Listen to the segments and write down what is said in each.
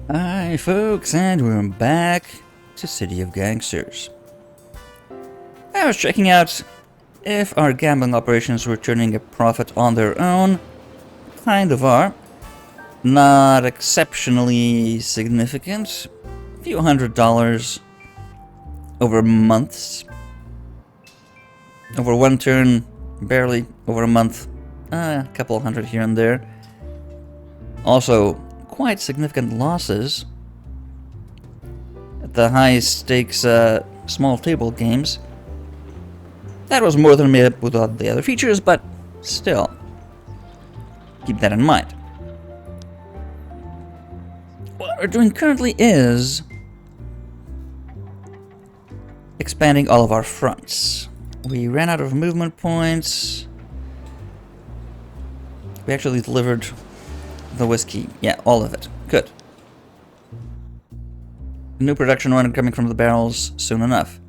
Hi folks, and we're back to City of Gangsters. I was checking out if our gambling operations were turning a profit on their own. Kind of are. Not exceptionally significant. A few $100 over months. Over one turn, barely over a month. A couple hundred here and there. Also, quite significant losses at the high stakes small table games. That was more than made up with all the other features, but still, keep that in mind. What we're doing currently is expanding all of our fronts. We ran out of movement points. We actually delivered the whiskey. Yeah, all of it. Good. New production run coming from the barrels soon enough.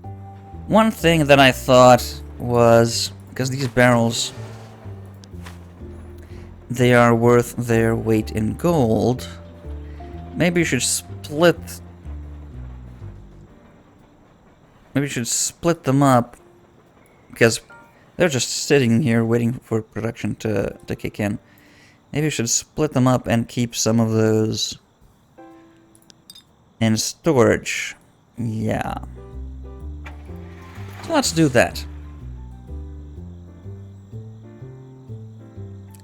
One thing that I thought was, because these barrels, they are worth their weight in gold, maybe you should split them up, because they're just sitting here waiting for production to kick in. Maybe you should split them up and keep some of those in storage. Yeah. So let's do that.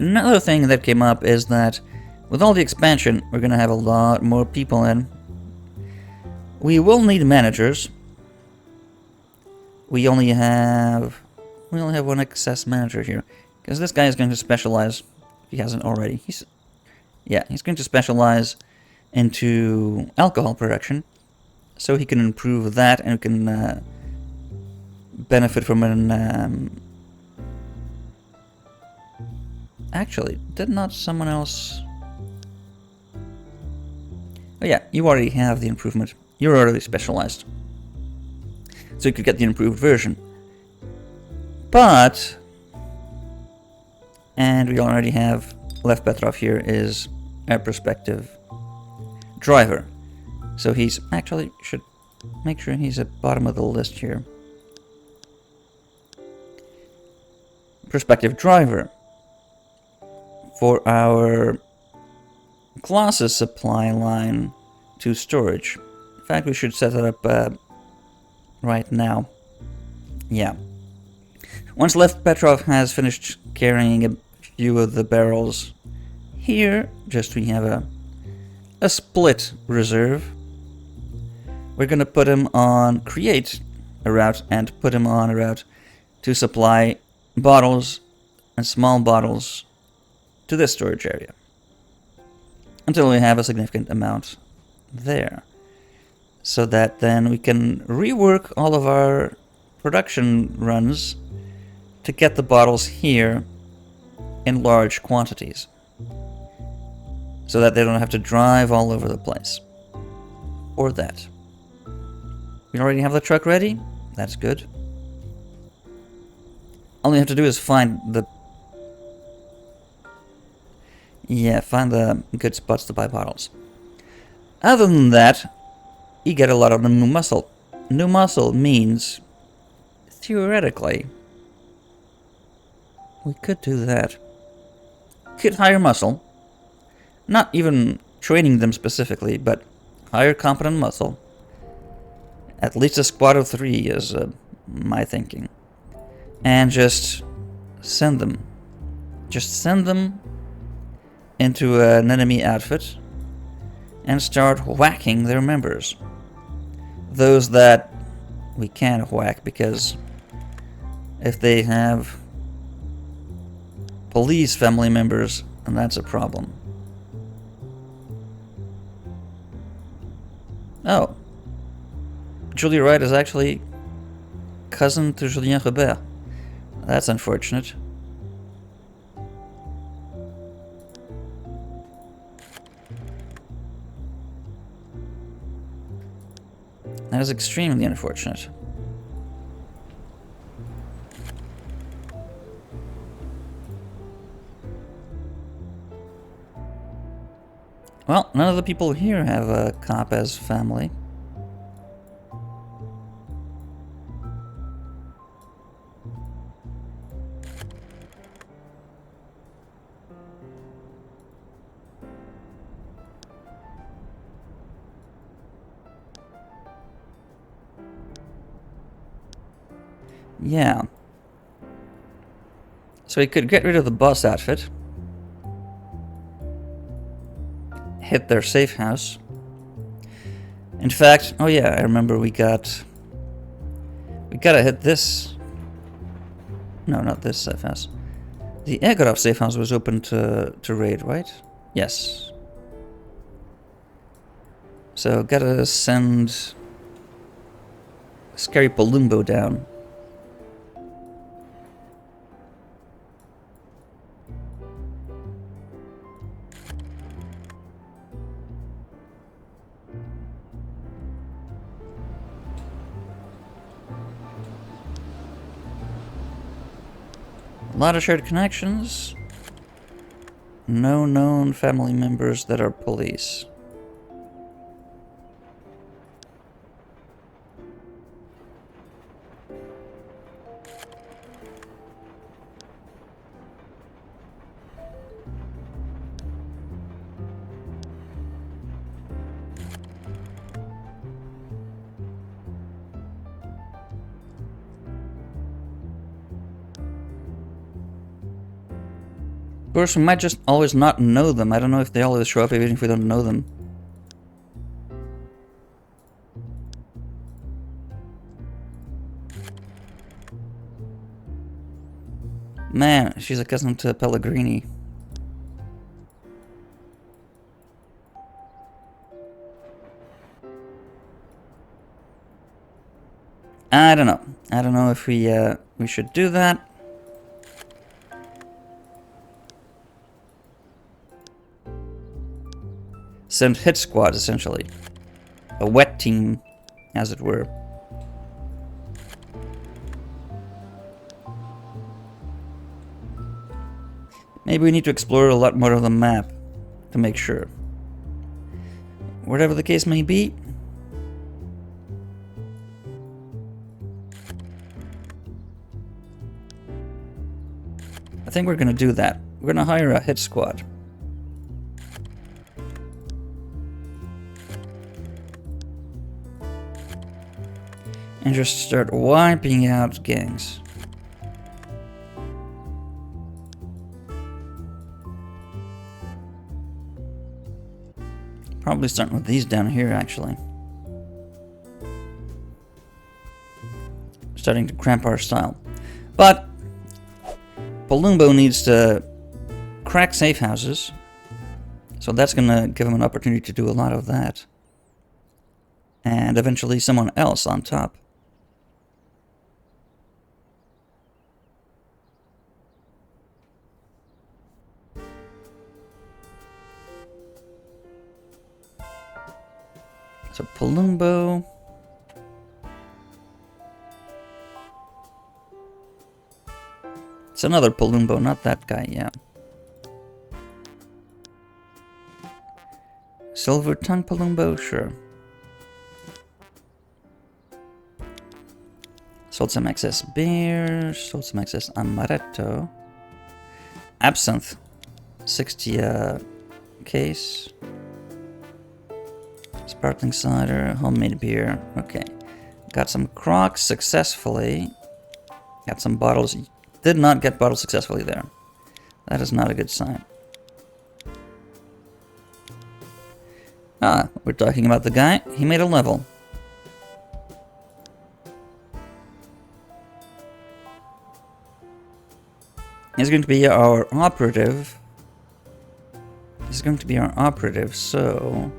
Another thing that came up is that with all the expansion, we're gonna have a lot more people in. We will need managers. We only have one excess manager here, because this guy is going to specialize, if he hasn't already. He's going to specialize into alcohol production, so he can improve that and can benefit from an. Actually, did not someone else? Oh yeah, you already have the improvement. You're already specialized, so you could get the improved version. But, and we already have Lev Petrov here is a prospective driver, so he's actually should make sure he's at bottom of the list here. Prospective driver for our glasses supply line to storage. In fact, we should set that up right now. Yeah. Once Lev Petrov has finished carrying a few of the barrels here, just we have a split reserve. We're gonna put him on create a route and put him on a route to supply bottles and small bottles to this storage area until we have a significant amount there, so that then we can rework all of our production runs to get the bottles here in large quantities, so that they don't have to drive all over the place. Or that. We already have the truck ready? That's good. All you have to do is find the good spots to buy bottles. Other than that, you get a lot of new muscle. New muscle means, theoretically, we could do that. Could hire muscle. Not even training them specifically, but hire competent muscle. At least a squad of 3 is my thinking. And just send them. Just send them into an enemy outfit and start whacking their members. Those that we can't whack, because if they have police family members, then that's a problem. Oh. Julia Wright is actually cousin to Julien Robert. That's unfortunate. That is extremely unfortunate. Well, none of the people here have a cop as family. Yeah. So we could get rid of the boss outfit. Hit their safe house. In fact, oh yeah, I remember we gotta hit this. No, not this safe house. The Egorov safe house was open to raid, right? Yes. So gotta send Scary Palumbo down. A lot of shared connections. No known family members that are police. Of course, we might just always not know them. I don't know if they always show up even if we don't know them. Man, she's a cousin to Pellegrini. I don't know. I don't know if we should do that. Send hit squad, essentially. A wet team, as it were. Maybe we need to explore a lot more of the map to make sure. Whatever the case may be. I think we're gonna do that. We're gonna hire a hit squad. And just start wiping out gangs. Probably starting with these down here, actually. Starting to cramp our style. But Palumbo needs to crack safe houses. So that's gonna give him an opportunity to do a lot of that. And eventually someone else on top. So Palumbo. It's another Palumbo, not that guy, yeah. Silver tongue Palumbo, sure. Sold some excess beer, sold some excess amaretto. Absinthe, 60 case. Sparkling cider, homemade beer. Okay. Got some Crocs successfully. Got some bottles. Did not get bottles successfully there. That is not a good sign. Ah, we're talking about the guy. He made a level. He's going to be our operative. He's going to be our operative, so...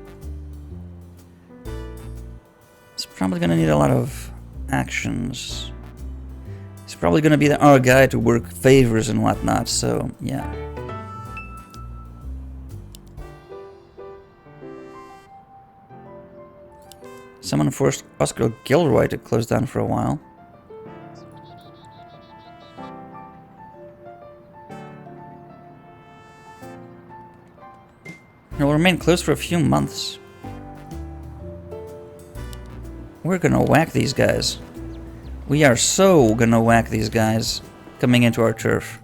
He's probably going to need a lot of actions. He's probably going to be our guy to work favors and whatnot, so yeah. Someone forced Oscar Gilroy to close down for a while. We'll remain closed for a few months. We're gonna whack these guys. We are so gonna whack these guys coming into our turf.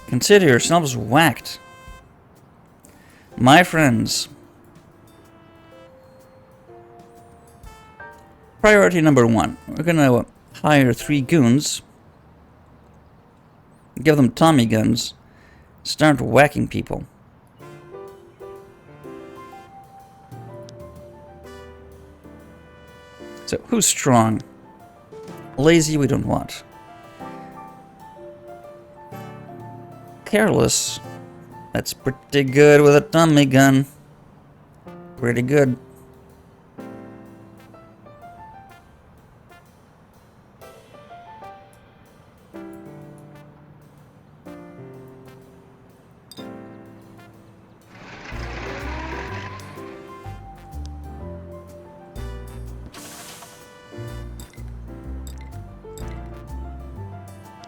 Consider yourselves whacked. My friends. Priority number 1. We're gonna hire 3 goons. Give them Tommy guns. Start whacking people. So, who's strong? Lazy, we don't want. Careless. That's pretty good with a Tommy gun. Pretty good.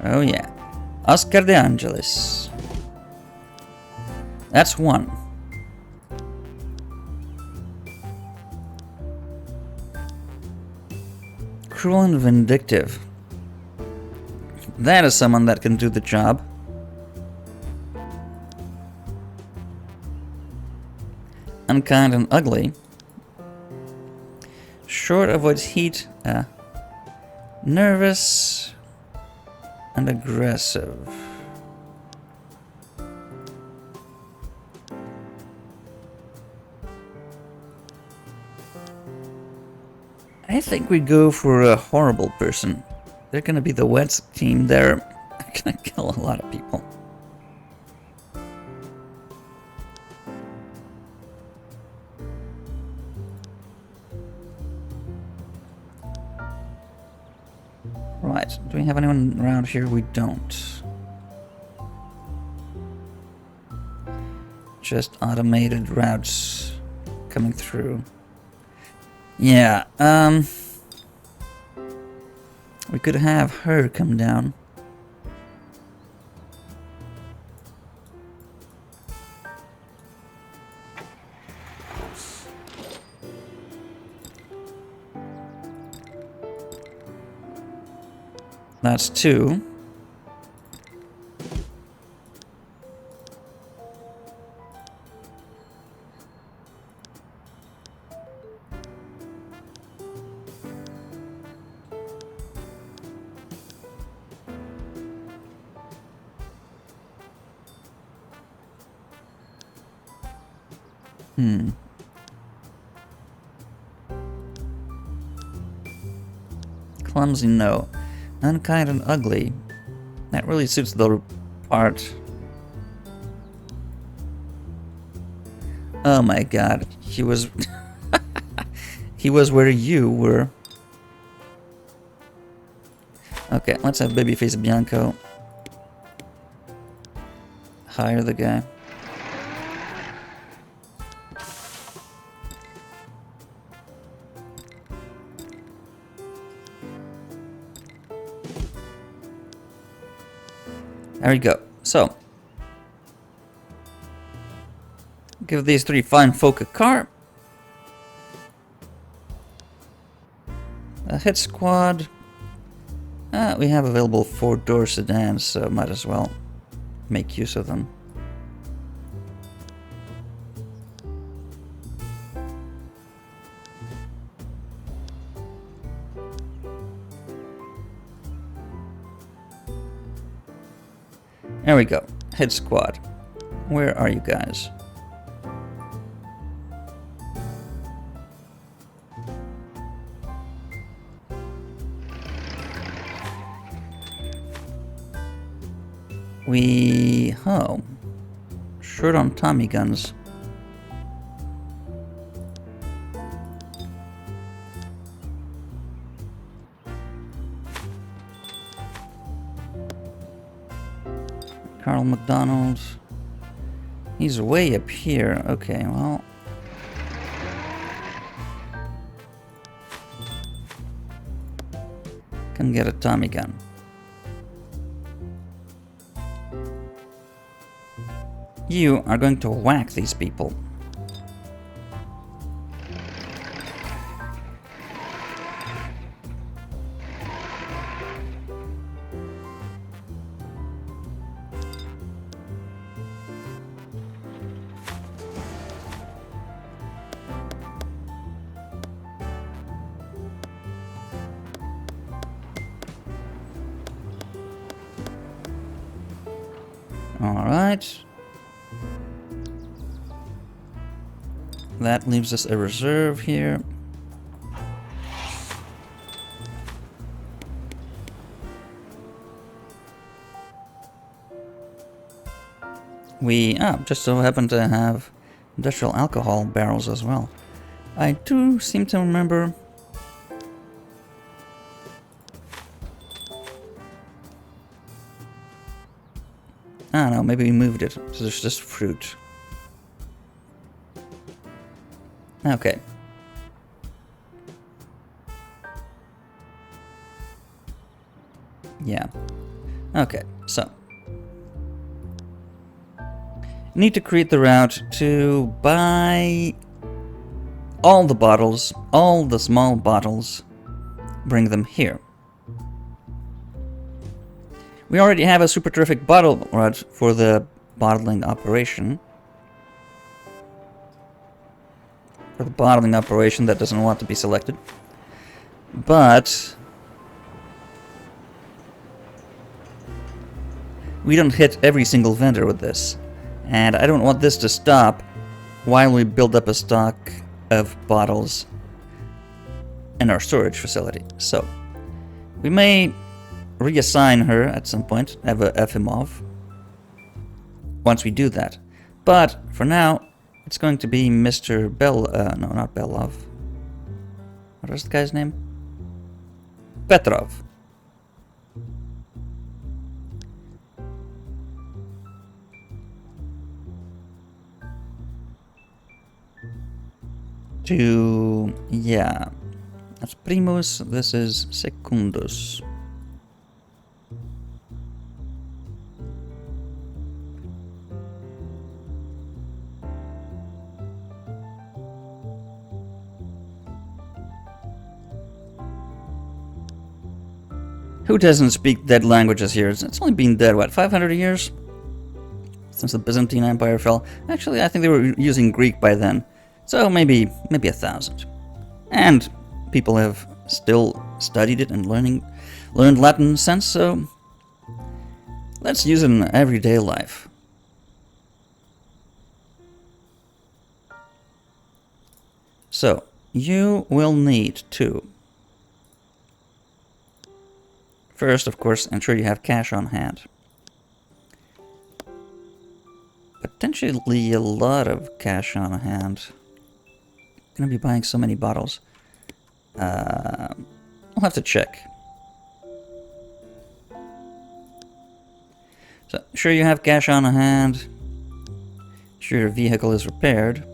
Oh yeah. Oscar de Angelis. That's 1. Cruel and vindictive. That is someone that can do the job. Unkind and ugly. Short, avoids heat. Nervous and aggressive. I think we go for a horrible person. They're gonna be the wet team. They're gonna kill a lot of people. Right, do we have anyone around here? We don't. Just automated routes coming through. Yeah, we could have her come down. That's 2. Clumsy, no. Unkind and ugly. That really suits the part. Oh my god. He was... he was where you were. Okay, let's have Babyface Bianco hire the guy. There we go. So, give these 3 fine folk a car. A hit squad. We have available 4-door sedans, so might as well make use of them. There we go. Hit squad. Where are you guys? Oh. Short on Tommy guns. Carl McDonald. He's way up here. Okay, well. can get a Tommy gun. You are going to whack these people. Alright. That leaves us a reserve here. We just so happen to have industrial alcohol barrels as well. I do seem to remember... I don't know, maybe we moved it, so there's just fruit. Okay. Yeah. Okay, so. Need to create the route to buy all the bottles, all the small bottles, bring them here. We already have a super terrific bottle route for the bottling operation. For the bottling operation that doesn't want to be selected. But we don't hit every single vendor with this. And I don't want this to stop while we build up a stock of bottles in our storage facility. So we may reassign her at some point, have a Efimov, once we do that. But for now, it's going to be Mr. no, not Belov. What was the guy's name? Petrov. Yeah. That's Primus, this is Secundus. Who doesn't speak dead languages here? It's only been dead, what, 500 years? Since the Byzantine Empire fell. Actually, I think they were using Greek by then. So maybe 1,000. And people have still studied it and learned Latin since, so let's use it in everyday life. So, you will need to first, of course, ensure you have cash on hand. Potentially a lot of cash on hand. Gonna be buying so many bottles. I'll have to check. So, sure you have cash on hand. Sure your vehicle is repaired.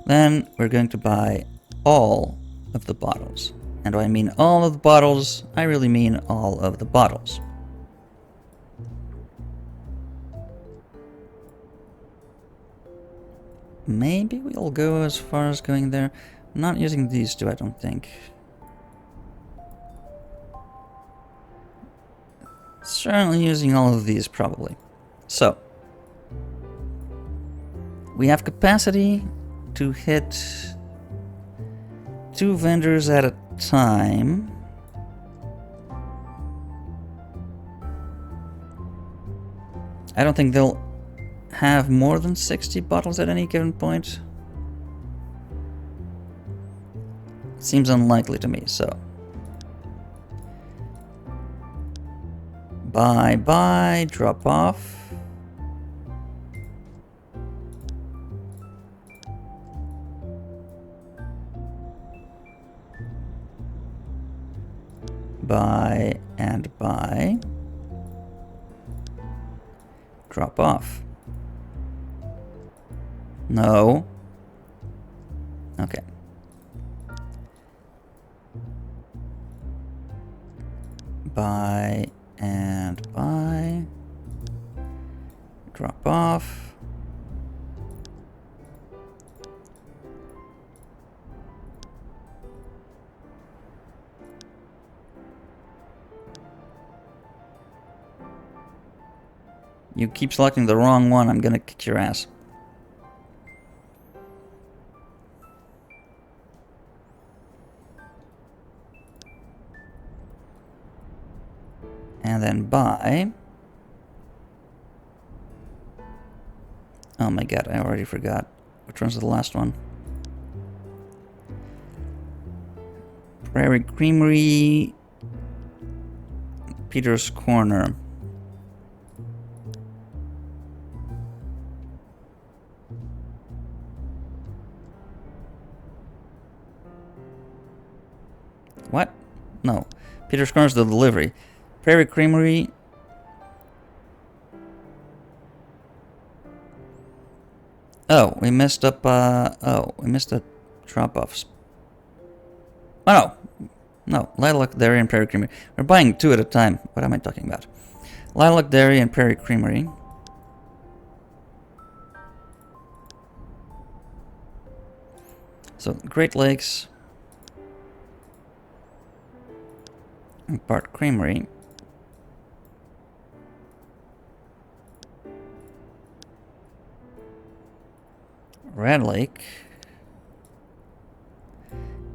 Then we're going to buy all of the bottles. And when I mean all of the bottles, I really mean all of the bottles. Maybe we'll go as far as going there. I'm not using these two, I don't think. Certainly using all of these, probably. So, we have capacity to hit 2 vendors at a time. I don't think they'll have more than 60 bottles at any given point. Seems unlikely to me, so. Buy, drop off. Buy and buy. Drop off. No. Okay. Buy and buy. Drop off. You keep selecting the wrong one, I'm gonna kick your ass. And then buy. Oh my god, I already forgot. Which one's the last one? Prairie Creamery. Peter's Corner. What? No. Peter's Corner is the delivery. Prairie Creamery. Oh, we messed up, we missed the drop-offs. Oh, no. No, Lilac Dairy and Prairie Creamery. We're buying two at a time. What am I talking about? Lilac Dairy and Prairie Creamery. So, Great Lakes. And Bart Creamery. Red Lake.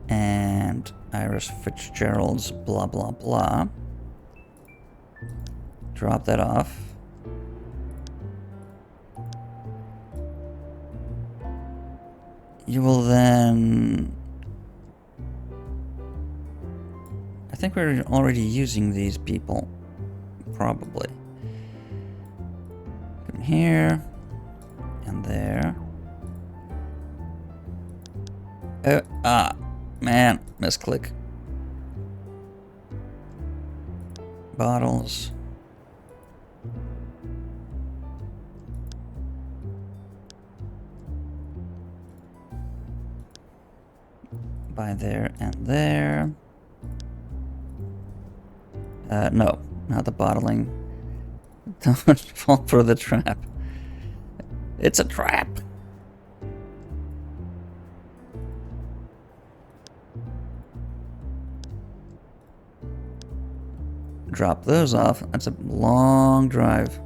And Iris Fitzgerald's blah blah blah. Drop that off. You will then... I think we're already using these people. Probably. Come here. And there. Man, misclick. Bottles. By there and there. No, not the bottling. Don't fall for the trap. It's a trap. Drop those off. That's a long drive.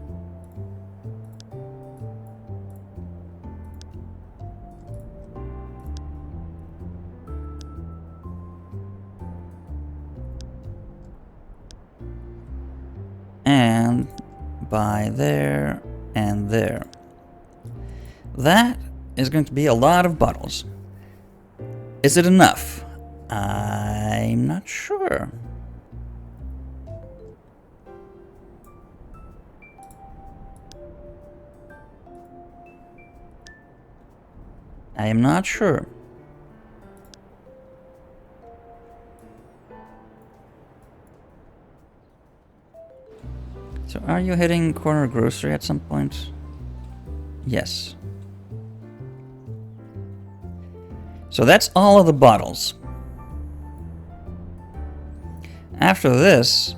And by there and there. That is going to be a lot of bottles. Is it enough? I'm not sure. I am not sure. So are you hitting corner grocery at some point? Yes. So that's all of the bottles. After this,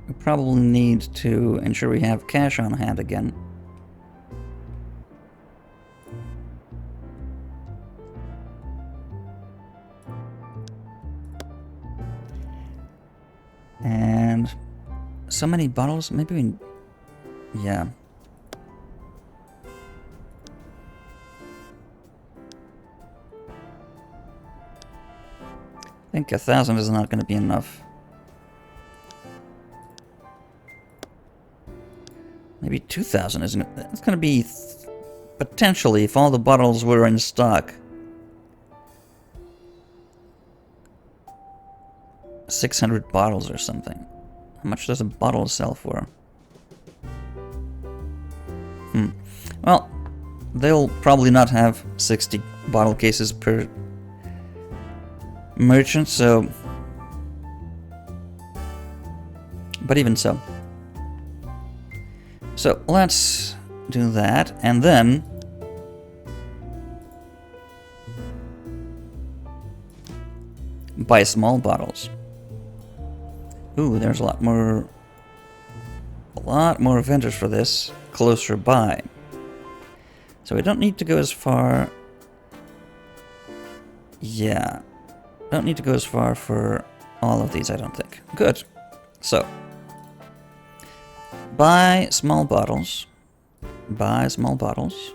we probably need to ensure we have cash on hand again. And so many bottles, maybe we... Yeah. I think 1,000 is not going to be enough. Maybe 2,000 isn't it? It's going to be potentially if all the bottles were in stock. 600 bottles or something. How much does a bottle sell for? Well, they'll probably not have 60 bottle cases per merchant, so... But even so. So, let's do that, and then... buy small bottles. Ooh, there's a lot more vendors for this closer by. So we don't need to go as far. Yeah. Don't need to go as far for all of these, I don't think. Good. So. Buy small bottles. Buy small bottles.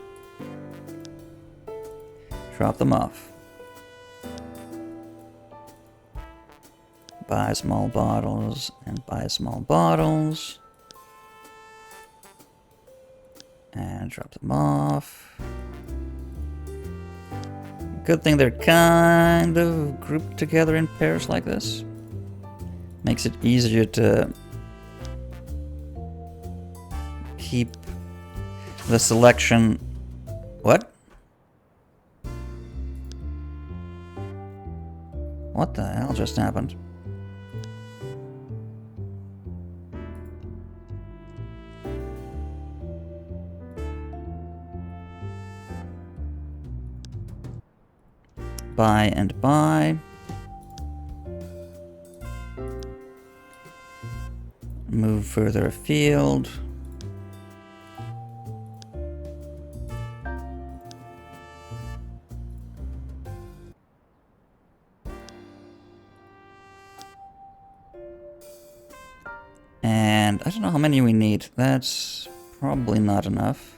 Drop them off. Buy small bottles and buy small bottles. And drop them off. Good thing they're kind of grouped together in pairs like this. Makes it easier to keep the selection. What? What the hell just happened? Buy and buy. Move further afield. And I don't know how many we need. That's probably not enough.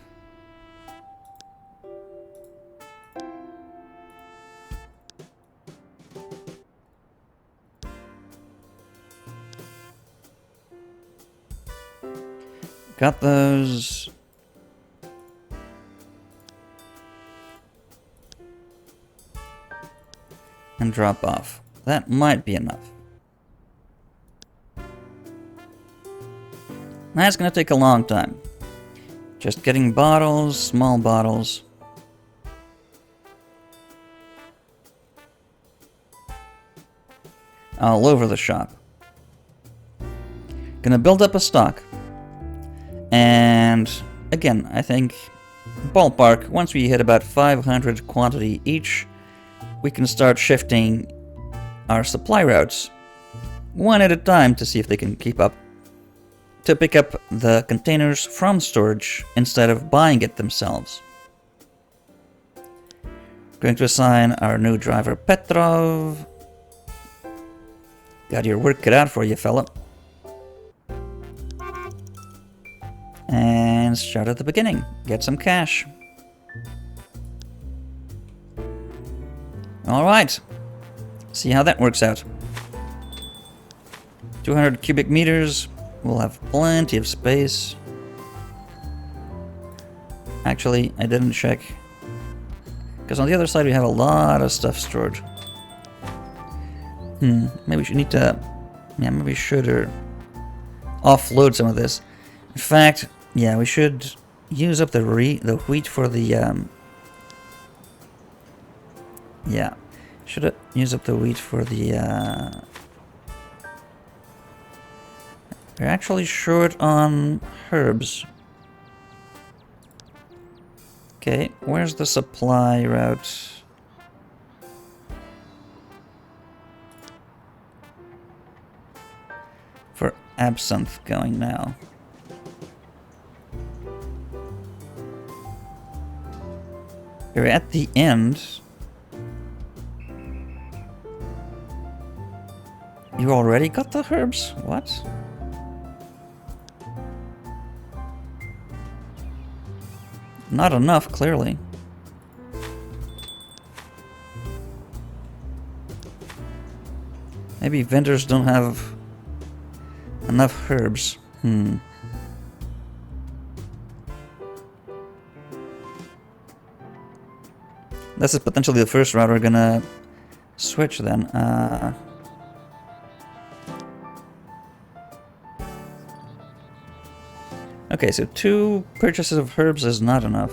Got those. And drop off. That might be enough. That's gonna take a long time. Just getting bottles, small bottles. All over the shop. Gonna build up a stock. And again, I think ballpark, once we hit about 500 quantity each, we can start shifting our supply routes one at a time to see if they can keep up. To pick up the containers from storage instead of buying it themselves. Going to assign our new driver Petrov. Got your work cut out for you, fella. And start at the beginning. Get some cash. Alright. See how that works out. 200 cubic meters. We'll have plenty of space. Actually, I didn't check. Because on the other side we have a lot of stuff stored. Maybe we should need to... Yeah, maybe we should offload some of this. In fact, yeah, we should use up the wheat for the... Yeah. Should use up the wheat for the... We're actually short on herbs. Okay, where's the supply route? For absinthe going now. We're at the end. You already got the herbs? What? Not enough, clearly. Maybe vendors don't have enough herbs. This is potentially the first route we're gonna switch then. Okay, so 2 purchases of herbs is not enough.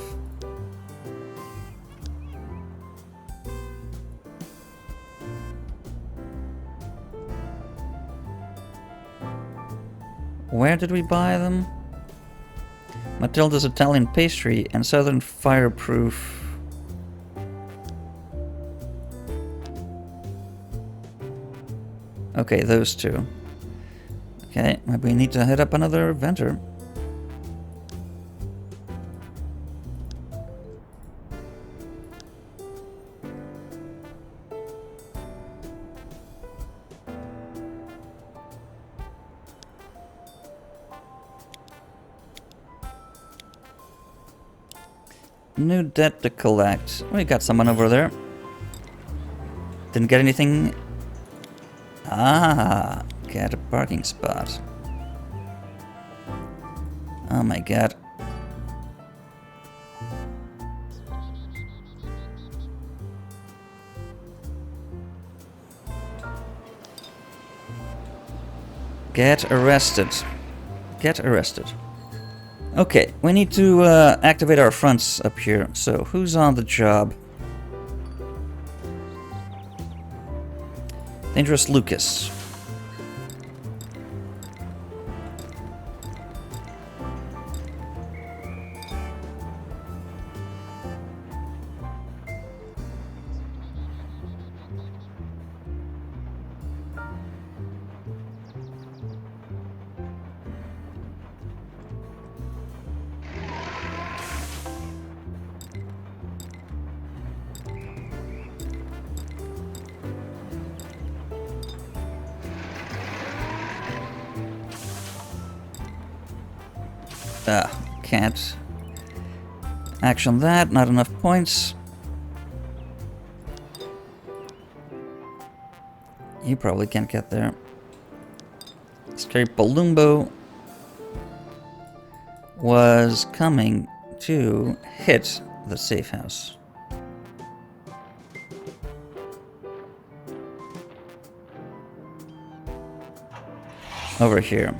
Where did we buy them? Matilda's Italian Pastry and Southern Fireproof. Okay, those two. Okay, maybe we need to hit up another vendor. New debt to collect. We got someone over there. Didn't get anything. Ah, get a parking spot. Oh my god. Get arrested. Get arrested. Okay, we need to activate our fronts up here. So, who's on the job? Dangerous Lucas. Can't action that, not enough points. You probably can't get there. Scary Palumbo was coming to hit the safe house. Over here.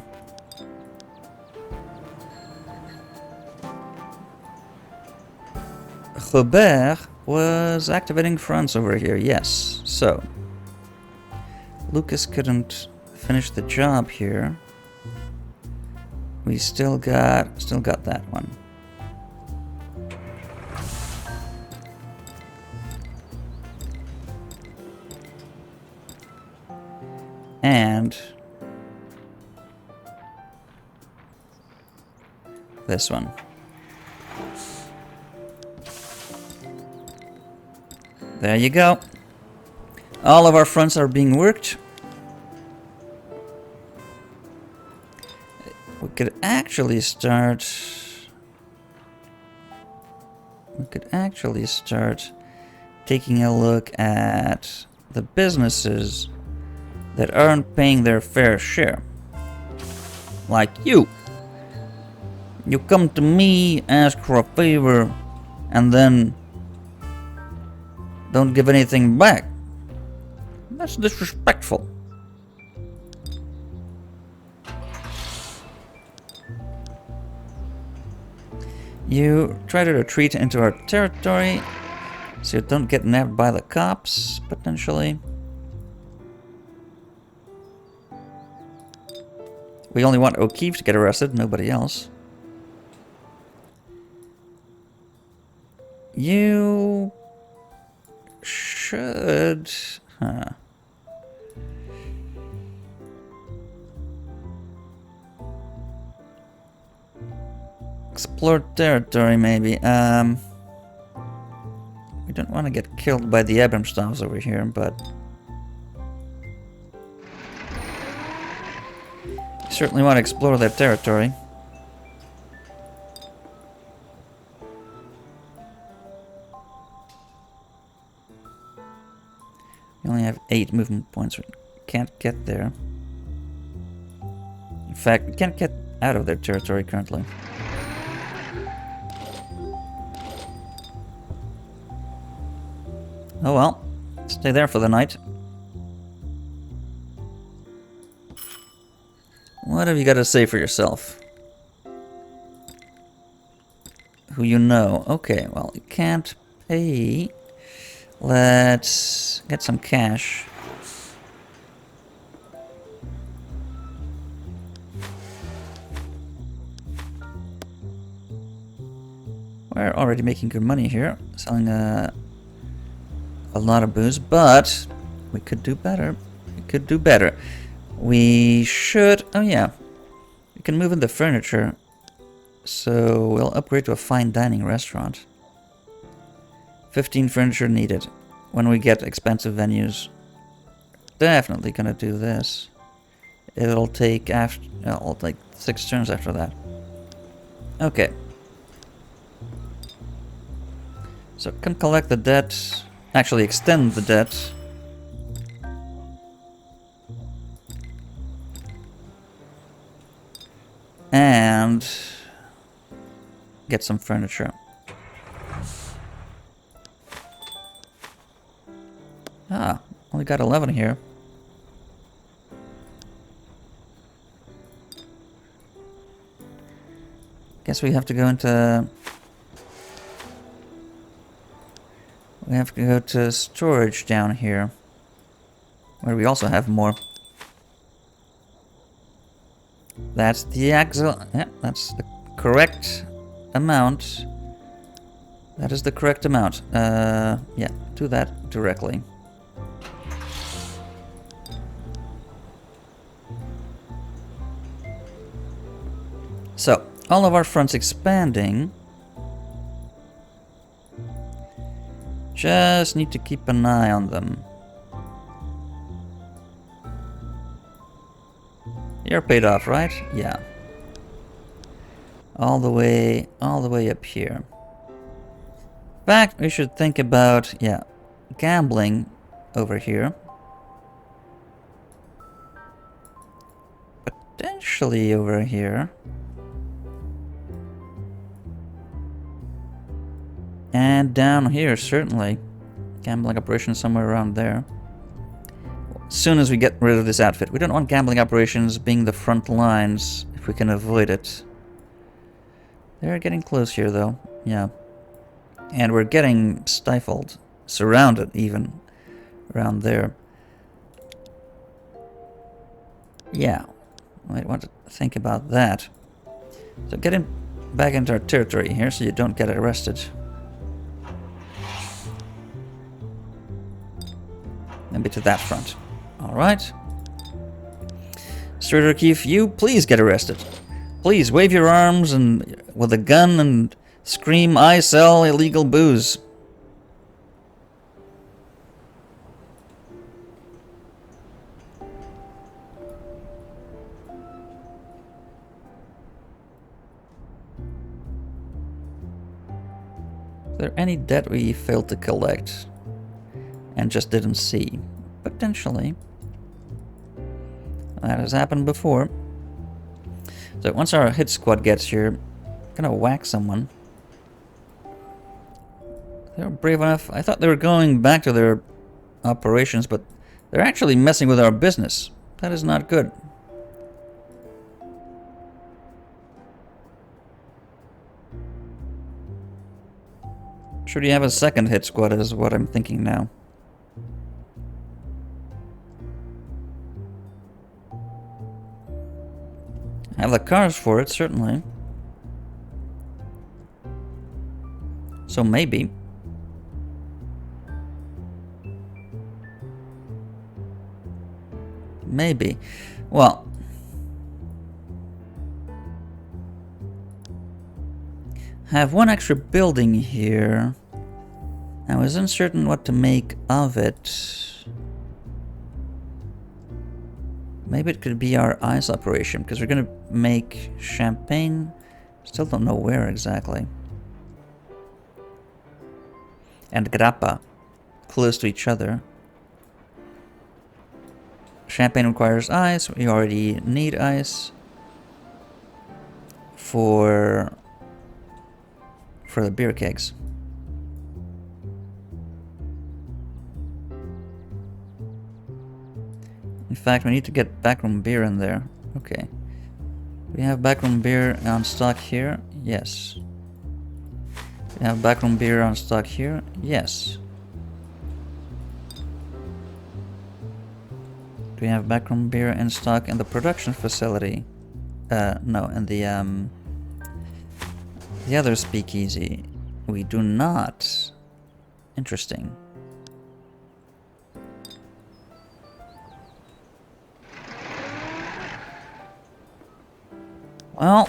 Robert was activating fronts over here, yes. So, Lucas couldn't finish the job here. We still got that one. And this one. There you go. All of our fronts are being worked. We could actually start taking a look at the businesses that aren't paying their fair share. Like you. You come to me, ask for a favor, and then don't give anything back. That's disrespectful. You try to retreat into our territory so you don't get nabbed by the cops, potentially. We only want O'Keefe to get arrested, nobody else. You should... Explore territory, maybe. We don't want to get killed by the Abramstovs over here, but... certainly want to explore their territory. We only have 8 movement points. We can't get there. In fact, we can't get out of their territory currently. Oh well, stay there for the night. What have you got to say for yourself? Who you know? Okay, well, you can't pay. Let's get some cash. We're already making good money here, selling a lot of booze, but we could do better. We could do better. We should... Oh yeah. We can move in the furniture. So we'll upgrade to a fine dining restaurant. 15 furniture needed. When we get expensive venues. Definitely gonna do this. It'll take after... like 6 turns after that. Okay. So can collect the debt. Actually extend the debt. And get some furniture. Ah, only got 11 here. Guess we have to go into... We have to go to storage down here. Where we also have more. That's the yeah, that's the correct amount. That is the correct amount. Yeah, do that directly. So, all of our fronts expanding. Just need to keep an eye on them. You're paid off, right? Yeah. All the way up here. In fact, we should think about, yeah, gambling over here. Potentially over here. And down here, certainly. Gambling operation somewhere around there. As soon as we get rid of this outfit. We don't want gambling operations being the front lines if we can avoid it. They're getting close here, though. Yeah. And we're getting stifled. Surrounded, even. Around there. Yeah. Might want to think about that. So getting back into our territory here so you don't get arrested. Maybe to that front. Alright. Strader O'Keefe, you please get arrested. Please wave your arms and with a gun and scream, "I sell illegal booze." Is there any debt we failed to collect and just didn't see? Potentially. That has happened before. So once our hit squad gets here, I'm gonna whack someone. They're brave enough. I thought they were going back to their operations, but they're actually messing with our business. That is not good. Should you have a second hit squad is what I'm thinking now. Have the cars for it, certainly. So maybe. Maybe. Well. Have one extra building here. I was uncertain what to make of it. Maybe it could be our ice operation, because we're gonna make champagne. Still don't know where exactly. And grappa. Close to each other. Champagne requires ice. We already need ice. For the beer kegs. In fact, we need to get backroom beer in there. Okay. Do we have backroom beer on stock here? Yes. Do we have backroom beer on stock here? Yes. Do we have backroom beer in stock in the production facility? No, in the other speakeasy. We do not. Interesting. Well...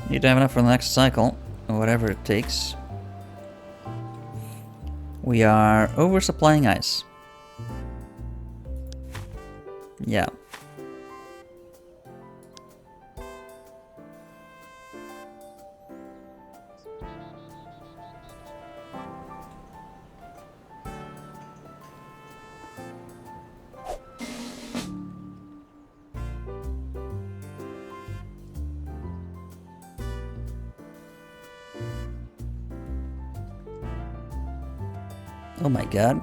Need to have enough for the next cycle, or whatever it takes. We are oversupplying ice. Yeah. Oh my god.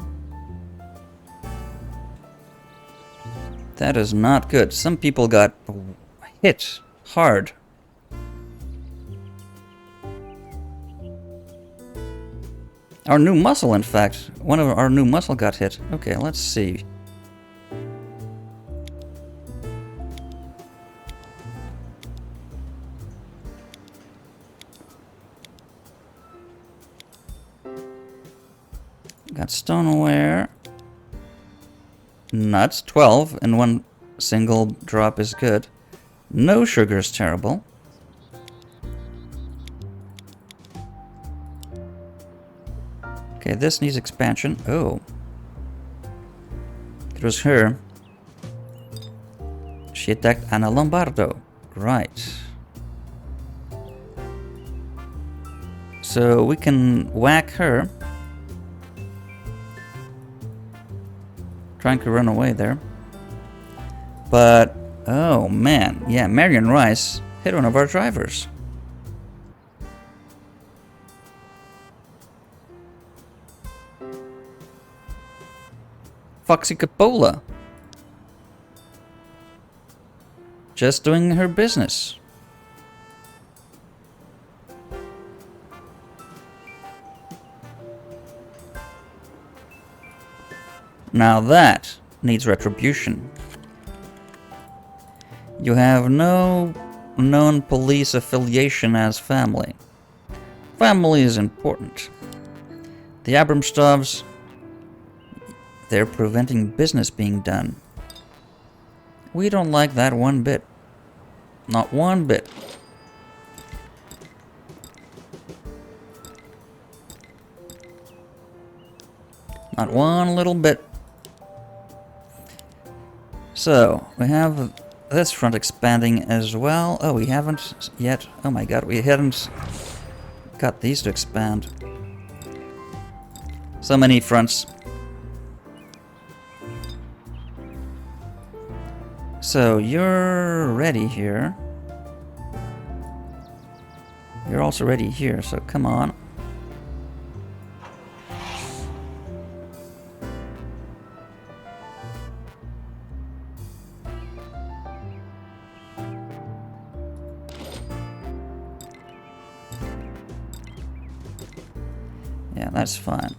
That is not good. Some people got hit hard. Our new muscle, in fact. One of our new muscle got hit. Okay, let's see. Got stoneware. Nuts, 12, and one single drop is good. No sugar is terrible. Okay, this needs expansion. Oh. It was her. She attacked Anna Lombardo. Right. So we can whack her. Trying to run away there. But, oh man. Yeah, Marion Rice hit one of our drivers. Foxy Coppola. Just doing her business. Now that needs retribution. You have no known police affiliation as family. Family is important. The Abramstovs, they're preventing business being done. We don't like that one bit. Not one bit. Not one little bit. So, we have this front expanding as well. Oh, we haven't yet. Oh my god, we hadn't got these to expand. So many fronts. So, you're ready here. You're also ready here, so come on. Yeah, that's fine.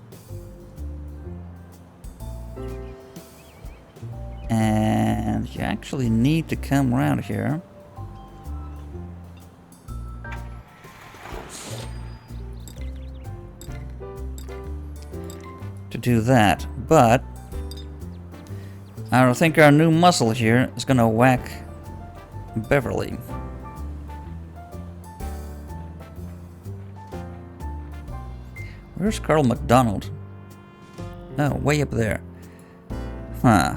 And you actually need to come around here. To do that, but I think our new muscle here is gonna whack Beverly. Where's Carl McDonald? Oh, way up there. Huh.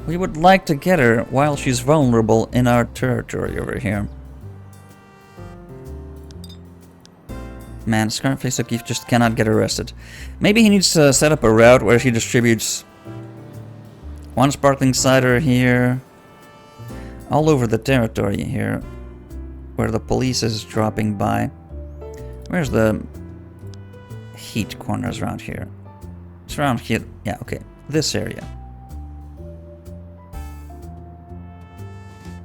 We would like to get her while she's vulnerable in our territory over here. Man, Scarface O'Keefe just cannot get arrested. Maybe he needs to set up a route where he distributes one sparkling cider here, all over the territory here, where the police is dropping by. Where's the heat corners around here? It's around here. Yeah, okay. This area.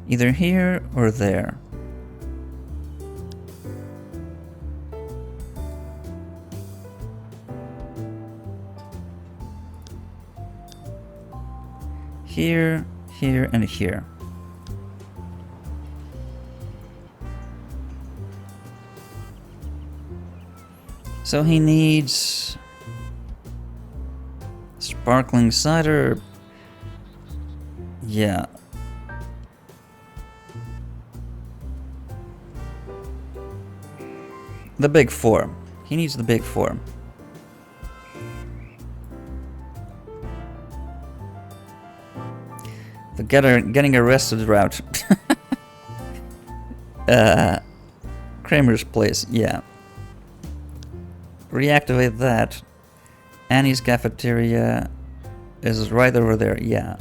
Either here or there. Here, here, and here. So he needs sparkling cider. Yeah. The big four. He needs the big four. The getting arrested route. Kramer's place, yeah. Reactivate that. Annie's cafeteria is right over there, yeah.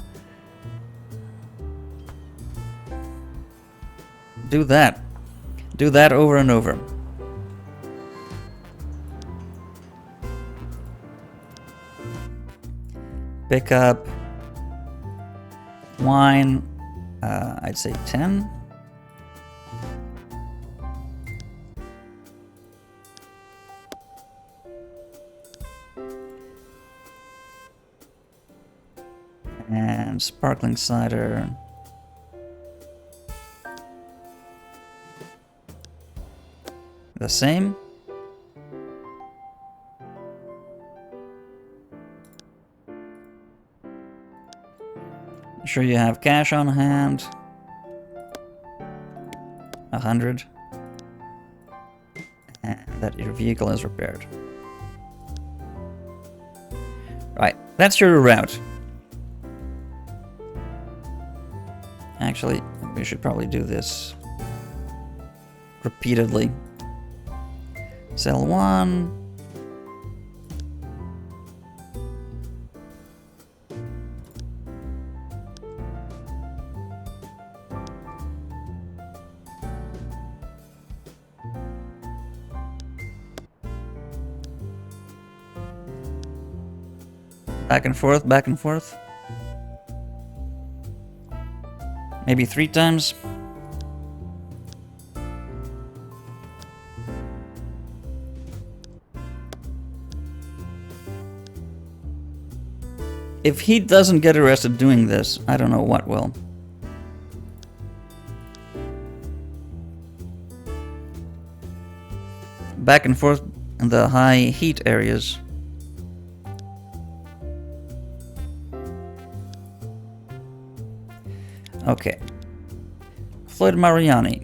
Do that. Do that over and over. Pick up wine, I'd say 10. And sparkling cider. The same. Sure you have cash on hand. 100. And that your vehicle is repaired. Right, that's your route. Actually, we should probably do this repeatedly. Sell one. Back and forth, back and forth. Maybe 3 times. If he doesn't get arrested doing this, I don't know what will. Back and forth in the high heat areas. Okay. Floyd Mariani.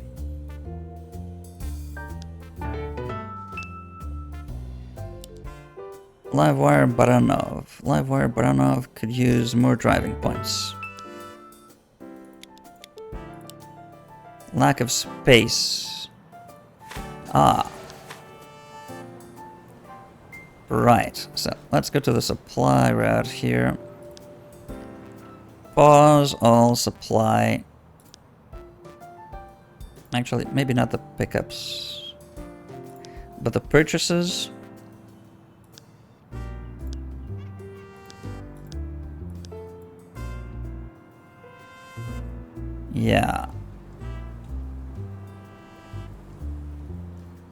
Livewire Baranov. Livewire Baranov could use more driving points. Lack of space. Ah. Right. So let's go to the supply route here. Pause all supply. Actually, maybe not the pickups, but the purchases. Yeah.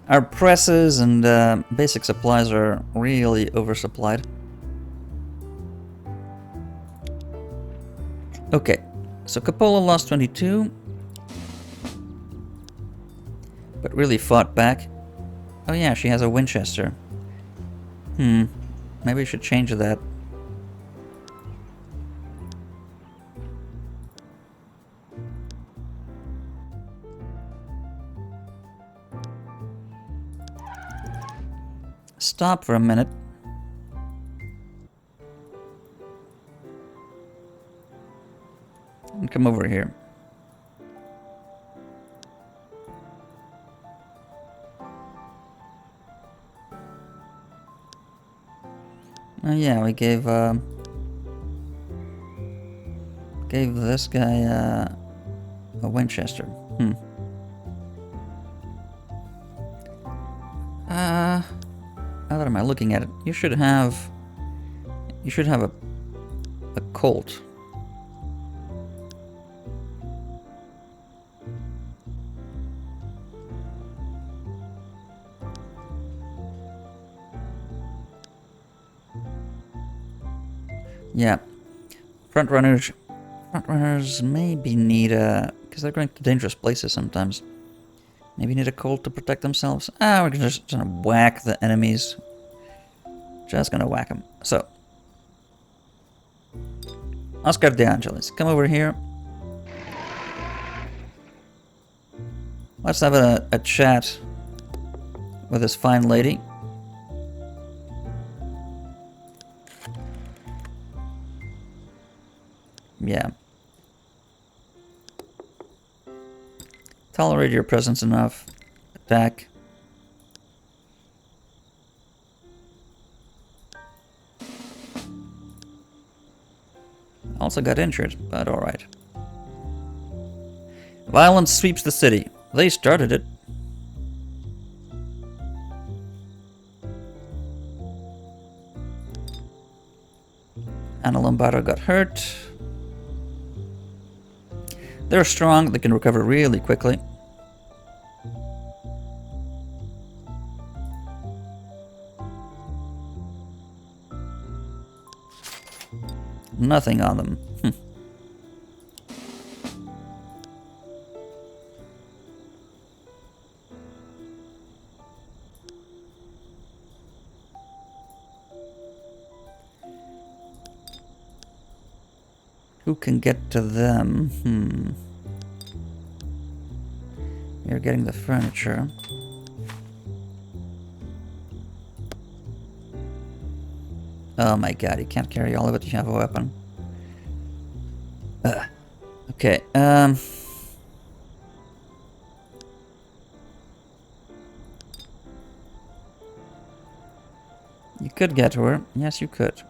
Our presses and basic supplies are really oversupplied. Okay, so Coppola lost 22, but really fought back. Oh yeah, she has a Winchester. Maybe we should change that. Stop for a minute. And come over here. Oh yeah, we gave this guy a Winchester. Now that am I looking at it? You should have a Colt. Yeah, frontrunners maybe need because they're going to dangerous places sometimes. Maybe need a colt to protect themselves. Ah, we're just gonna whack the enemies. Just gonna whack them. So, Oscar De Angelis, come over here. Let's have a chat with this fine lady. Yeah. Tolerate your presence enough. Attack. Also got injured, but alright. Violence sweeps the city. They started it. Anna Lombardo got hurt. They're strong, they can recover really quickly. Nothing on them. Who can get to them? You're getting the furniture. Oh my god, you can't carry all of it, you have a weapon. Okay, you could get to her. Yes, you could.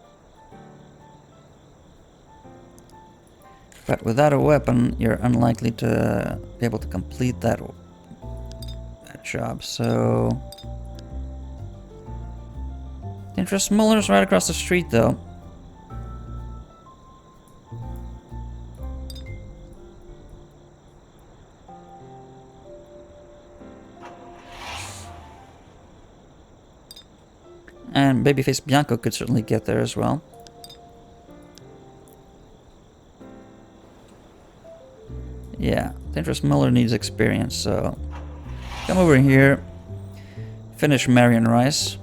But without a weapon, you're unlikely to be able to complete that job, so... Interest Muller's right across the street, though. And Babyface Bianco could certainly get there as well. Yeah, Interest Muller needs experience, so... Come over here. Finish Marion Rice.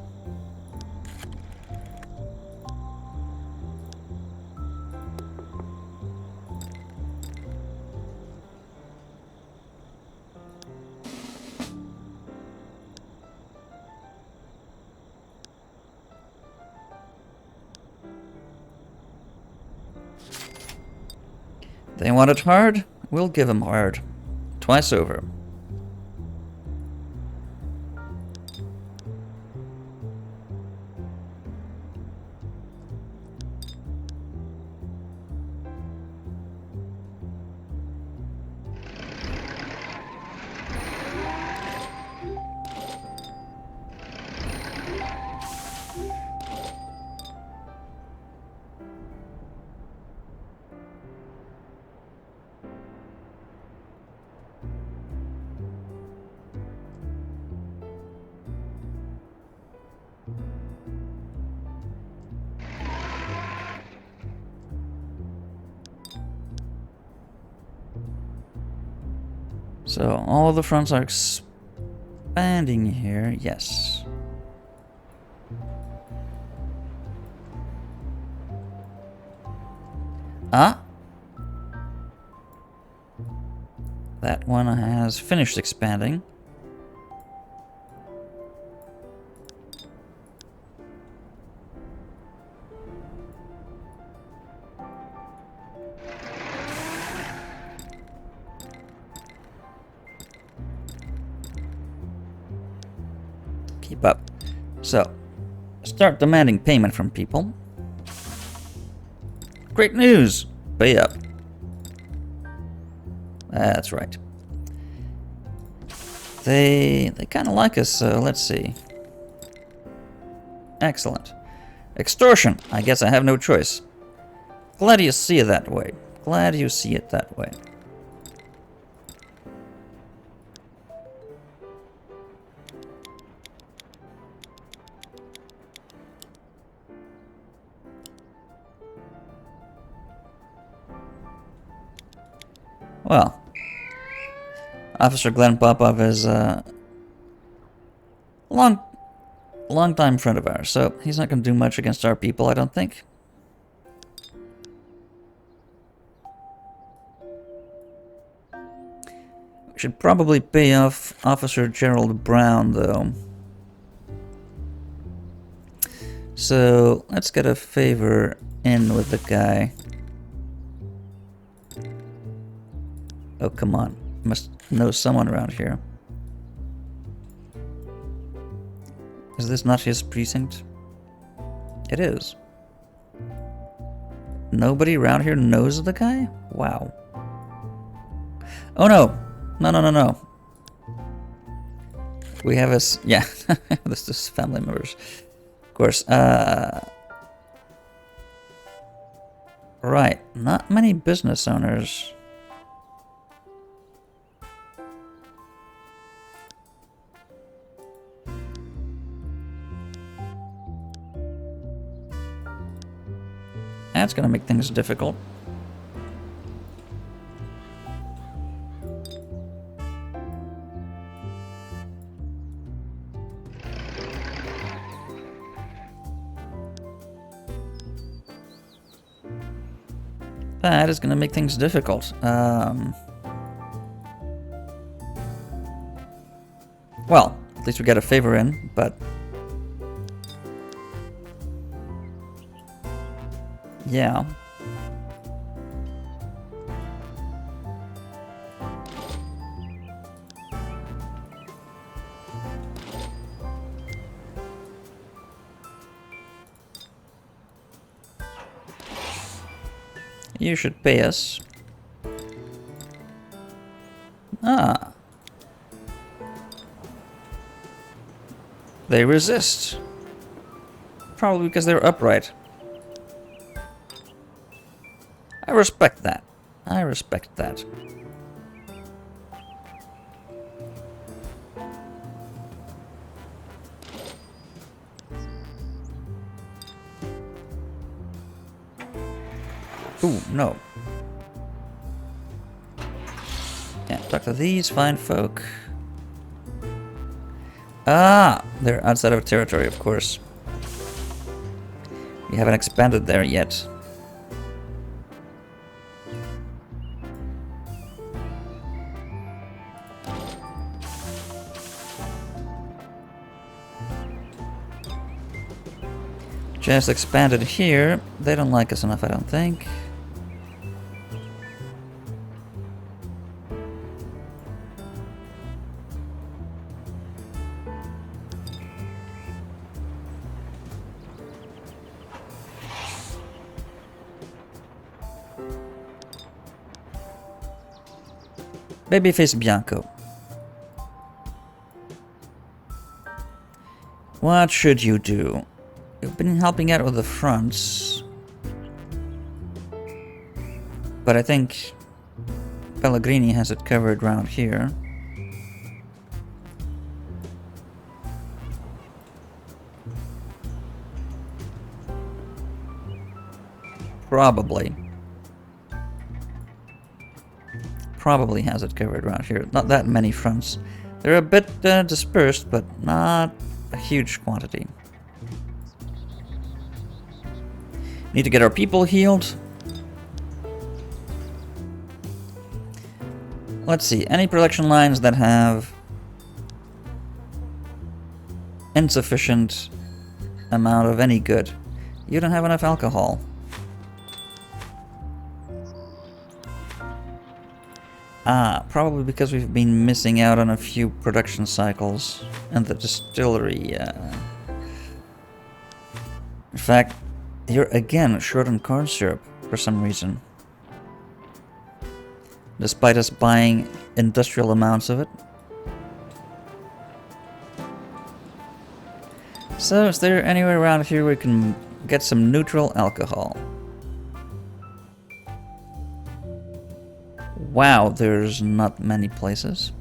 They want it hard? We'll give them hard. Twice over. So, all the fronts are expanding here, yes. Ah! That one has finished expanding. Keep up. So, start demanding payment from people. Great news! Pay up. That's right. They kind of like us, so let's see. Excellent. Extortion. I guess I have no choice. Glad you see it that way. Glad you see it that way. Well, Officer Glenn Popov is a long time friend of ours, so he's not going to do much against our people, I don't think. We should probably pay off Officer Gerald Brown, though. So, let's get a favor in with the guy. Oh, come on. Must know someone around here. Is this not his precinct? It is. Nobody around here knows the guy? Wow. Oh no! No. We have a... yeah, this is family members. Of course. Right. Not many business owners. That's gonna make things difficult. That is gonna make things difficult. Well, at least we got a favor in, but... yeah. You should pay us. Ah. They resist. Probably because they're upright. I respect that. I respect that. Ooh, no. Can't talk to these fine folk. Ah! They're outside of territory, of course. We haven't expanded there yet. Just expanded here. They don't like us enough, I don't think. Babyface Bianco. What should you do? You've been helping out with the fronts. But I think Pellegrini has it covered around here. Probably has it covered around here. Not that many fronts. They're a bit dispersed, but not a huge quantity. Need to get our people healed. Let's see, any production lines that have insufficient amount of any good. You don't have enough alcohol. Ah, probably because we've been missing out on a few production cycles and the distillery. In fact, you're again short on corn syrup for some reason. Despite us buying industrial amounts of it. So, is there anywhere around here where we can get some neutral alcohol? Wow, there's not many places.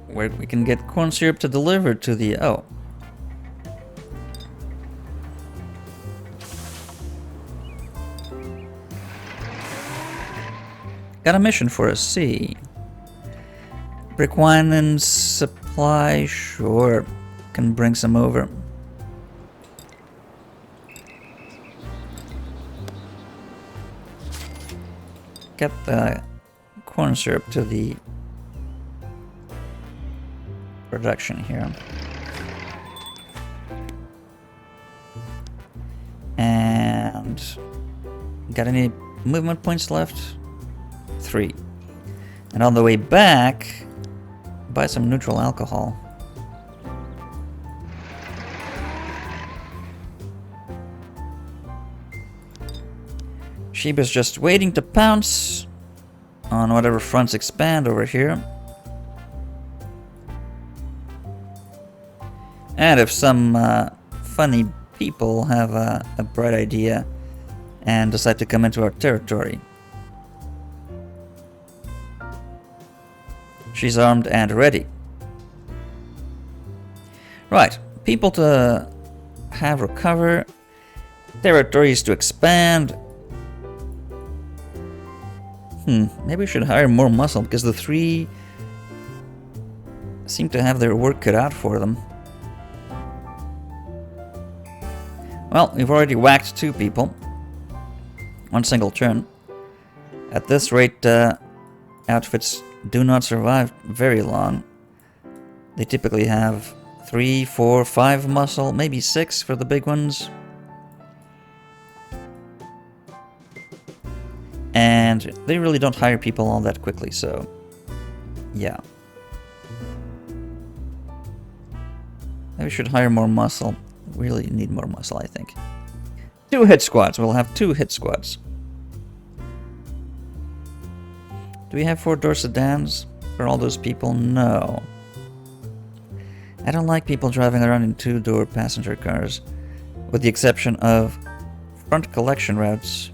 Where we can get corn syrup to deliver to the... oh. got a mission for us, see. Brick wine and supply, sure. Can bring some over. Get the corn syrup to the production here. And got any movement points left? 3. And on the way back, buy some neutral alcohol. Sheba's just waiting to pounce on whatever fronts expand over here. And if some funny people have a bright idea and decide to come into our territory. She's armed and ready. Right, people to have recover, territories to expand. Maybe we should hire more muscle because the 3 seem to have their work cut out for them. Well, we've already whacked 2 people. 1 single turn. At this rate, outfits do not survive very long. They typically have 3, 4, 5 muscle, maybe 6 for the big ones. And they really don't hire people all that quickly, so yeah. Maybe we should hire more muscle. We really need more muscle, I think. 2 hit squads. We'll have 2 hit squads. Do we have 4-door sedans for all those people? No. I don't like people driving around in 2-door passenger cars, with the exception of front collection routes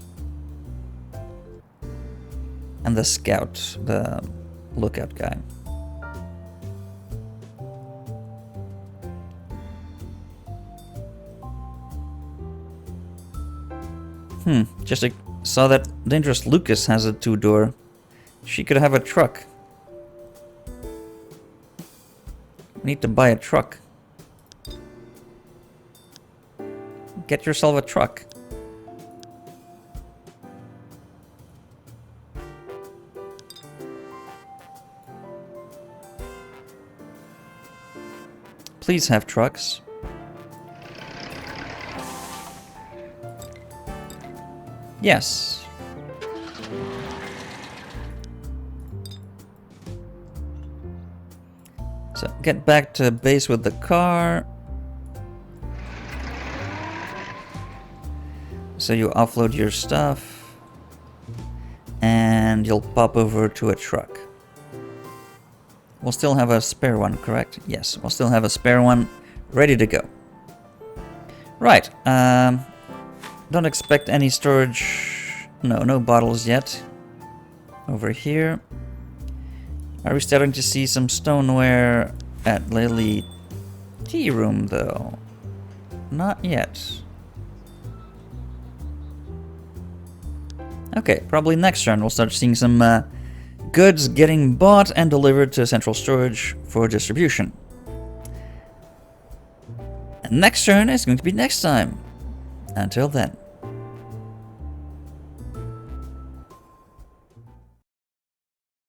and the scout, the lookout guy. Just saw that Dangerous Lucas has a 2-door. She could have a truck. Need to buy a truck. Get yourself a truck. Please have trucks. Yes. So get back to base with the car. So you offload your stuff and you'll pop over to a truck. We'll still have a spare one, correct? Yes, we'll still have a spare one ready to go. Right, don't expect any storage. No bottles yet. Over here. Are we starting to see some stoneware at Lily Tea Room, though? Not yet. Okay, probably next turn we'll start seeing some goods getting bought and delivered to central storage for distribution. And next turn is going to be next time. Until then.